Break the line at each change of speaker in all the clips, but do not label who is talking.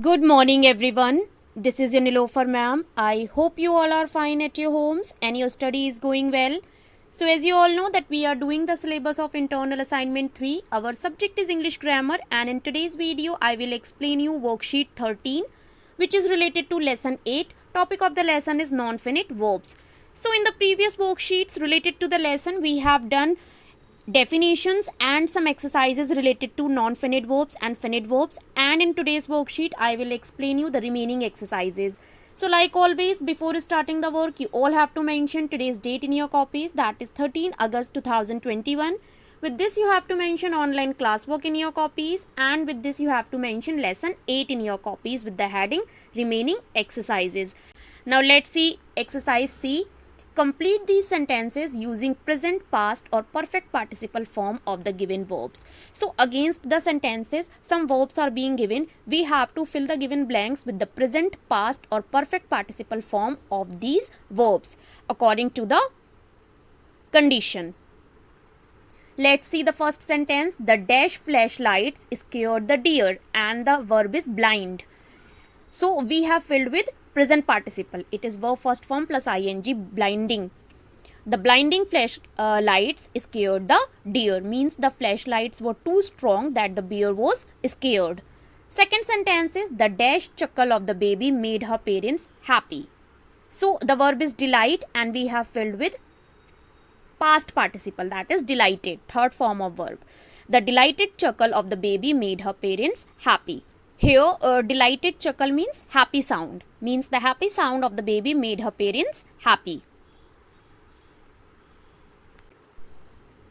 Good morning, everyone. This is your Nilofer ma'am. I hope you all are fine at your homes and your study is going well. So, as you all know that we are doing the syllabus of internal assignment 3. Our subject is English grammar, and in today's video I will explain you worksheet 13, which is related to lesson 8. Topic of the lesson is non-finite verbs. So, in the previous worksheets related to the lesson, we have done definitions and some exercises related to non-finite verbs and finite verbs, and in today's worksheet I will explain you the remaining exercises. So like always, before starting the work, you all have to mention today's date in your copies, that is 13 August 2021. With this you have to mention online classwork in your copies, and with this you have to mention lesson 8 in your copies with the heading remaining exercises. Now let's see exercise C. Complete these sentences using present, past or perfect participle form of the given verbs. So against the sentences, some verbs are being given. We have to fill the given blanks with the present, past or perfect participle form of these verbs according to the condition. Let's see the first sentence. The dash flashlights scared the deer, and the verb is blind. So we have filled with present participle. It is verb first form plus ing, blinding. The blinding flashlights scared the deer, means the flashlights were too strong that the bear was scared. Second sentence is the dash chuckle of the baby made her parents happy. So the verb is delight, and we have filled with past participle, that is delighted, third form of verb. The delighted chuckle of the baby made her parents happy. Here, delighted chuckle means happy sound, means the happy sound of the baby made her parents happy.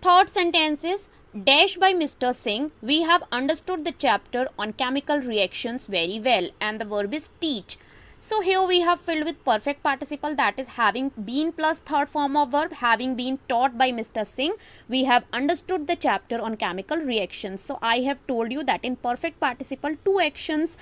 Third sentence is dash by Mr. Singh. We have understood the chapter on chemical reactions very well, and the verb is teach. So here we have filled with perfect participle, that is having been plus third form of verb, having been taught by Mr. Singh. We have understood the chapter on chemical reactions. So I have told you that in perfect participle, two actions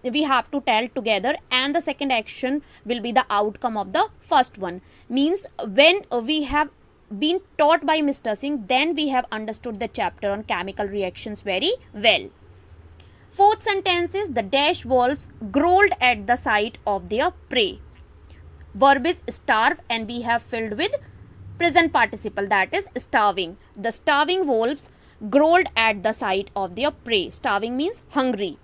we have to tell together, and the second action will be the outcome of the first one. Means when we have been taught by Mr. Singh, then we have understood the chapter on chemical reactions very well. Fourth sentence is the dash wolves growled at the sight of their prey. Verb is starve, and we have filled with present participle, that is starving. The starving wolves growled at the sight of their prey. Starving means hungry.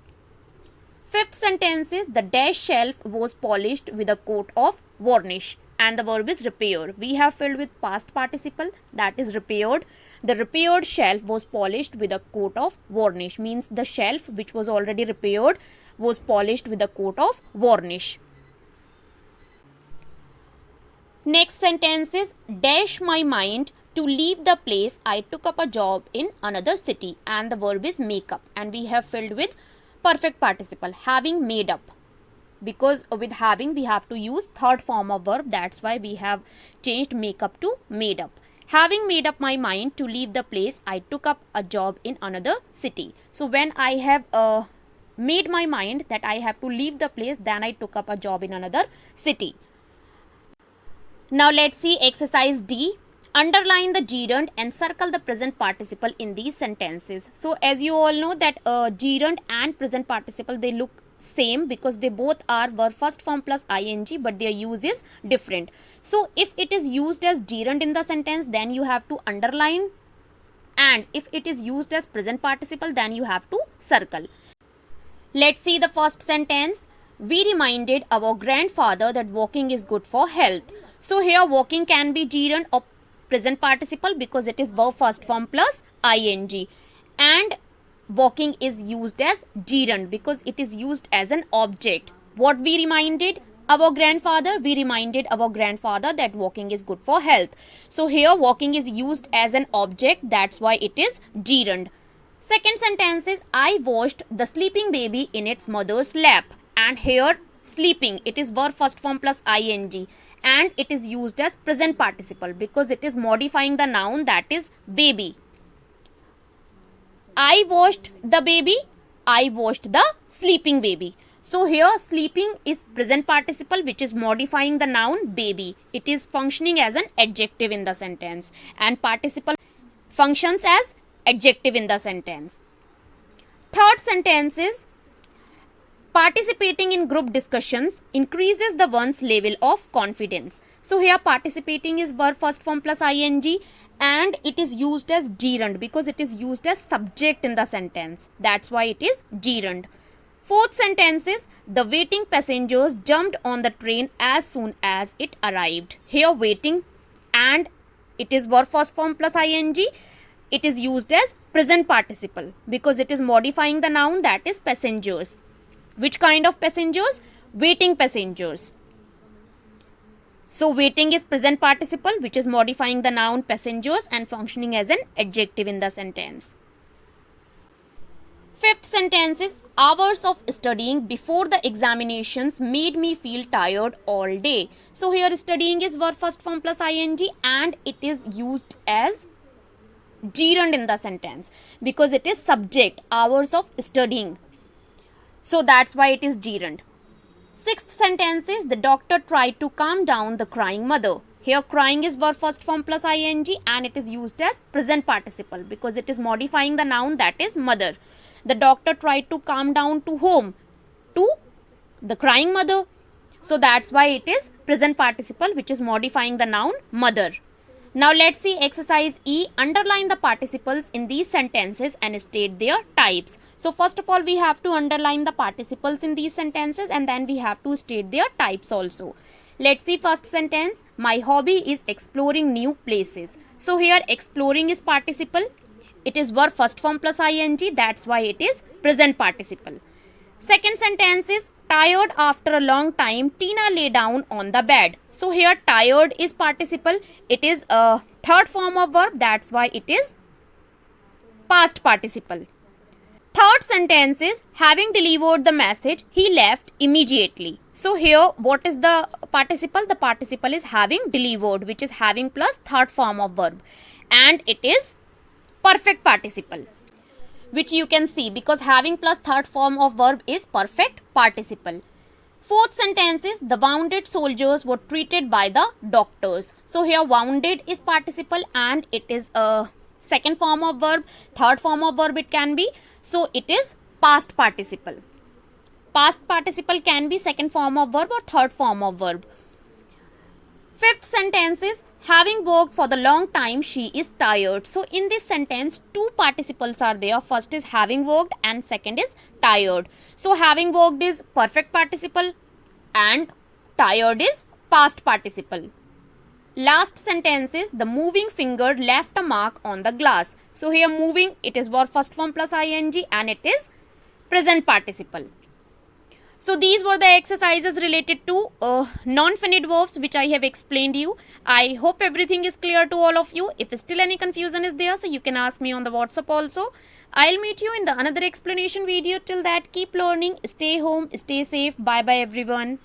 Fifth sentence is the dash shelf was polished with a coat of varnish, and the verb is repair. We have filled with past participle, that is repaired. The repaired shelf was polished with a coat of varnish, means the shelf which was already repaired was polished with a coat of varnish. Next sentence is dash my mind to leave the place I took up a job in another city, and the verb is make up, and we have filled with perfect participle, having made up, because with having we have to use third form of verb, that's why we have changed make up to made up. Having made up my mind to leave the place I took up a job in another city. So when I have made my mind that I have to leave the place, then I took up a job in another city. Now let's see exercise D. Underline the gerund and circle the present participle in these sentences. So as you all know that gerund and present participle, they look same because they both are verb first form plus ing, but their use is different. So if it is used as gerund in the sentence, then you have to underline, and if it is used as present participle, then you have to circle. Let's see the first sentence. We reminded our grandfather that walking is good for health. So here walking can be gerund or present participle because it is verb first form plus ing, and walking is used as gerund because it is used as an object. What we reminded our grandfather? We reminded our grandfather that walking is good for health. So here walking is used as an object, that's why it is gerund. Second sentence is I washed the sleeping baby in its mother's lap, and here sleeping, it is verb first form plus ing, and it is used as present participle because it is modifying the noun, that is baby. I washed the baby, I washed the sleeping baby. So here sleeping is present participle which is modifying the noun baby. It is functioning as an adjective in the sentence, and participle functions as adjective in the sentence. Third sentence is Participating in group discussions increases the one's level of confidence. So here participating is verb first form plus ing, and it is used as gerund because it is used as subject in the sentence. That's why it is gerund. Fourth sentence is the waiting passengers jumped on the train as soon as it arrived. Here waiting, and it is verb first form plus ing. It is used as present participle because it is modifying the noun, that is passengers. Which kind of passengers? Waiting passengers. So waiting is present participle which is modifying the noun passengers and functioning as an adjective in the sentence. Fifth sentence is hours of studying before the examinations made me feel tired all day. So here studying is verb first form plus ing, and it is used as gerund in the sentence because it is subject, hours of studying. So that's why it is gerund. Sixth sentence is the doctor tried to calm down the crying mother. Here crying is verb first form plus ing, and it is used as present participle because it is modifying the noun, that is mother. The doctor tried to calm down to whom? To the crying mother. So that's why it is present participle which is modifying the noun mother. Now let's see exercise E. Underline the participles in these sentences and state their types. So first of all we have to underline the participles in these sentences and then we have to state their types also. Let's see first sentence. My hobby is exploring new places. So here exploring is participle. It is verb first form plus ing, that's why it is present participle. Second sentence is tired after a long time Tina lay down on the bed. So here tired is participle. It is a third form of verb, that's why it is past participle. Third sentence is having delivered the message he left immediately. So here what is the participle? The participle is having delivered which is having plus third form of verb, and it is perfect participle which you can see because having plus third form of verb is perfect participle. Fourth sentence is the wounded soldiers were treated by the doctors. So here wounded is participle and it is a second form of verb, third form of verb it can be. So it is past participle. Past participle can be second form of verb or third form of verb. Fifth sentence is having worked for the long time she is tired. So in this sentence two participles are there. First is having worked and second is tired. So having worked is perfect participle and tired is past participle. Last sentence is the moving finger left a mark on the glass. So here moving, it is verb first form plus ing and it is present participle. So these were the exercises related to non-finite verbs which I have explained you. I hope everything is clear to all of you. If still any confusion is there, so you can ask me on the WhatsApp also. I'll meet you in the another explanation video. Till that, keep learning, stay home, stay safe. Bye bye everyone.